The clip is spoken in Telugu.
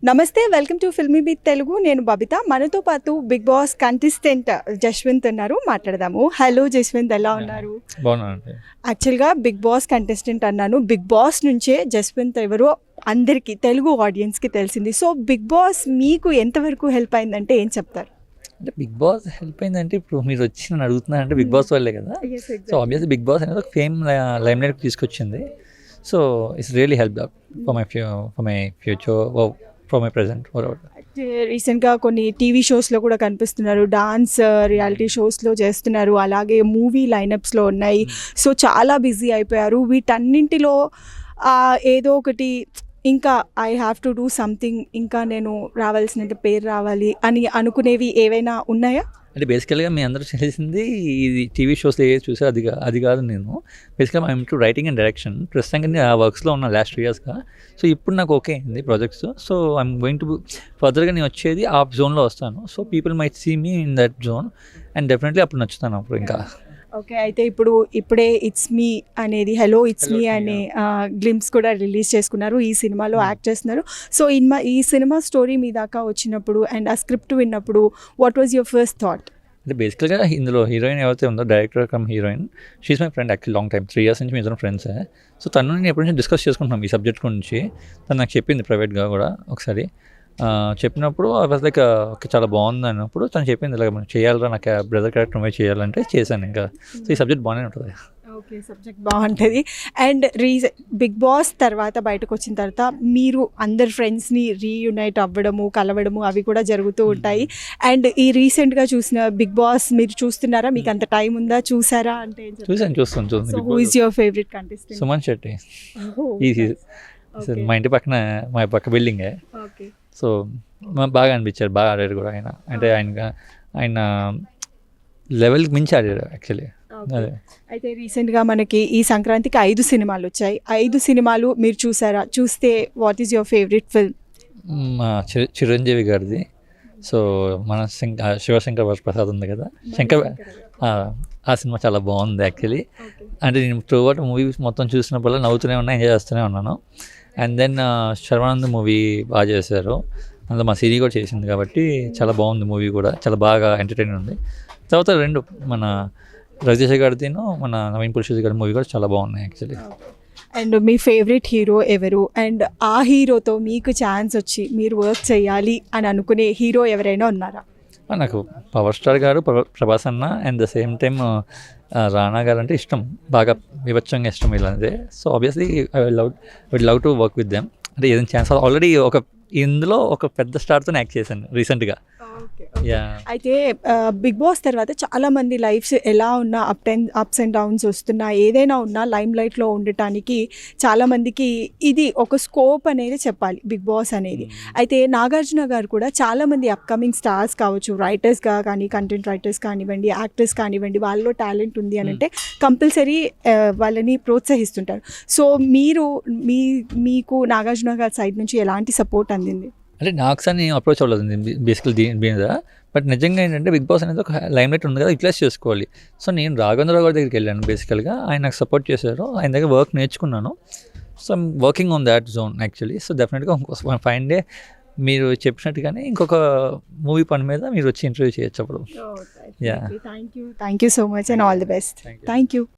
నమస్తే, welcome to filmy beat Telugu. నేను బబిత. మనతో పాటు బిగ్ బాస్ కంటెస్టెంట్ జస్వంత్ ఉన్నారు, మాట్లాడదాము. హలో జస్వంత్, ఎలా ఉన్నారు? బాగున్నానండి. యాక్చువల్గా బిగ్ బాస్ కంటెస్టెంట్ అన్నాను. బిగ్ బాస్ నుంచే జస్వంత్ ఎవరో అందరికీ, తెలుగు ఆడియన్స్కి తెలిసింది. సో బిగ్ బాస్ మీకు ఎంతవరకు హెల్ప్ అయిందంటే ఏం చెప్తారు? అంటే బిగ్ బాస్ హెల్ప్ అయిందంటే ఇప్పుడు మీరు వచ్చి నన్ను అడుగుతున్నారంటే బిగ్ బాస్ వాళ్ళే కదా. సో ఆబ్వియస్లీ బిగ్ బాస్ అనేది ఒక ఫేమ్ లైమ్ లైట్కి తీసుకొచ్చింది. So it's really help for my future, for my present. రీసెంట్గా కొన్ని టీవీ షోస్లో కూడా కనిపిస్తున్నారు, డాన్స్ రియాలిటీ షోస్లో చేస్తున్నారు, అలాగే మూవీ లైనప్స్లో ఉన్నాయి. సో చాలా బిజీ అయిపోయారు. వీటన్నింటిలో ఏదో ఒకటి ఇంకా I have to do something, ఇంకా నేను రావాల్సినంత పేరు రావాలి అని అనుకునేవి ఏవైనా ఉన్నాయా? అంటే బేసికల్గా మీ అందరూ చేసింది ఇది టీవీ షోస్లో ఏది చూసా అది కాదు. నేను బేసిక్గా I'm to writing and direction. ప్రస్తుతంగా నేను ఆ వర్క్స్లో ఉన్న లాస్ట్ 2 yearsగా. సో ఇప్పుడు నాకు ఓకే అయింది projects. So I'm going to ఫర్దర్గా నేను వచ్చేది ఆ జోన్లో వస్తాను. So people might see me in that zone and definitely అప్పుడు నచ్చుతాను అప్పుడు ఇంకా. ఓకే, అయితే ఇప్పుడే ఇట్స్ మీ అనేది, హలో ఇట్స్ మీ అనే గ్లిమ్స్ కూడా రిలీజ్ చేసుకున్నారు. ఈ సినిమాలో యాక్ట్ చేస్తున్నారు. సో ఈ సినిమా స్టోరీ మీ దాకా వచ్చినప్పుడు అండ్ ఆ స్క్రిప్ట్ విన్నప్పుడు what was your first thought? అంటే బేసికల్గా ఇందులో హీరోయిన్ ఎవరైతే ఉందో, director cum heroine, she's my friend actually long time, 3 years నుంచి మీ ఇద్దరం ఫ్రెండ్సే. సో తను నేను ఎప్పటి నుంచి డిస్కస్ చేసుకుంటున్నాం ఈ సబ్జెక్ట్ గురించి. తను నాకు చెప్పింది ప్రైవేట్గా కూడా ఒకసారి. చెప్పినప్పుడు లైక్ చాలా బాగుంది అన్నప్పుడు తను చెప్పింది ఇలా మనం చేయాలరా, నాకు బ్రదర్ క్యారెక్టర్ నువ్వే చేయాలంటే చేశాను ఇంకా. సో ఈ సబ్జెక్ట్ బాగానే ఉంటుంది. ఓకే, సబ్జెక్ట్ బాగుంటుంది. అండ్ బిగ్ బాస్ తర్వాత బయటకు వచ్చిన తర్వాత మీరు అందరు ఫ్రెండ్స్ని రీయునైట్ అవ్వడము, కలవడము అవి కూడా జరుగుతూ ఉంటాయి. అండ్ ఈ రీసెంట్గా చూసిన బిగ్ బాస్ మీరు చూస్తున్నారా? మీకు అంత టైం ఉందా? చూసారా? అంటే చూస్తాను. Who is your favourite contestant? Suman Shetty. మా ఇంటి పక్కన, మా పక్క బిల్డింగే. ఓకే. సో బాగా అనిపించారు, బాగా ఆడారు కూడా ఆయన. అంటే ఆయన లెవెల్కి మించి ఆడారు యాక్చువల్లీ. అదే. అయితే రీసెంట్గా మనకి ఈ సంక్రాంతికి 5 సినిమాలు వచ్చాయి. 5 సినిమాలు మీరు చూసారా? చూస్తే what is your favourite film? Chiranjeevi గారిది. సో మన శివశంకర్ వరప్రసాద్ ఉంది కదా, ఆ సినిమా చాలా బాగుంది యాక్చువల్లీ. అంటే నేను త్రూఅవుట్ మూవీ మొత్తం చూసినప్పుడల్లా నవ్వుతూనే ఉన్నా, ఎంజాయ్ చేస్తూనే ఉన్నాను. అండ్ దెన్ శర్వానంద్ మూవీ బాగా చేశారు. అందులో మా సిరీ కూడా చేసింది కాబట్టి చాలా బాగుంది మూవీ కూడా, చాలా బాగా ఎంటర్టైన్ ఉంది. తర్వాత 2 మన రవితేజ గారిదిను మన నవీన్ పురుషోత్తి గారి మూవీ కూడా చాలా బాగున్నాయి actually. And me favourite hero ఎవరు? అండ్ ఆ హీరోతో మీకు ఛాన్స్ వచ్చి మీరు వర్క్ చేయాలి అని అనుకునే హీరో ఎవరైనా ఉన్నారా? నాకు పవర్ స్టార్ గారు, ప్రభాస్ అన్న, and the same time Rana garu అంటే ఇష్టం, బాగా వివచ్చంగా ఇష్టం వీళ్ళంటే. So obviously I will love to work with them. అంటే ఏదైనా ఛాన్స్ ఆల్రెడీ ఇందులో ఒక పెద్ద స్టార్తో యాక్ట్ చేశాను రీసెంట్గా. అయితే బిగ్ బాస్ తర్వాత చాలామంది లైఫ్స్ ఎలా ఉన్నా అప్స్ అండ్ డౌన్స్ వస్తున్నా, ఏదైనా ఉన్నా లైమ్ లైట్లో ఉండటానికి చాలామందికి ఇది ఒక స్కోప్ అనేది చెప్పాలి బిగ్ బాస్ అనేది. అయితే నాగార్జున గారు కూడా చాలామంది అప్కమింగ్ స్టార్స్ కావచ్చు, రైటర్స్గా కానీ, కంటెంట్ రైటర్స్ కానివ్వండి, యాక్టర్స్ కానివ్వండి, వాళ్ళలో టాలెంట్ ఉంది అని అంటే కంపల్సరీ వాళ్ళని ప్రోత్సహిస్తుంటారు. సో మీకు నాగార్జున గారి సైడ్ నుంచి ఎలాంటి సపోర్ట్ అందింది? అంటే నాకు సార్ నేను అప్రోచ్ అవ్వలేదు బేసికల్ దీని మీద. బట్ నిజంగా ఏంటంటే బిగ్ బాస్ అనేది ఒక లైమ్ లైట్ ఉంది కదా, యూటిలైజ్ చేసుకోవాలి. సో నేను రాఘవేంద్రరావు గారి దగ్గరికి వెళ్ళాను బేసికల్గా. ఆయన నాకు సపోర్ట్ చేశారు, ఆయన దగ్గర వర్క్ నేర్చుకున్నాను. So I'm working on that zone actually. So డెఫినెట్గా ఫైన్ డే మీరు చెప్పినట్టుగానే ఇంకొక మూవీ పని మీద మీరు వచ్చి ఇంటర్వ్యూ చేయొచ్చు అప్పుడు. Thank you so much and all the best. Thank you.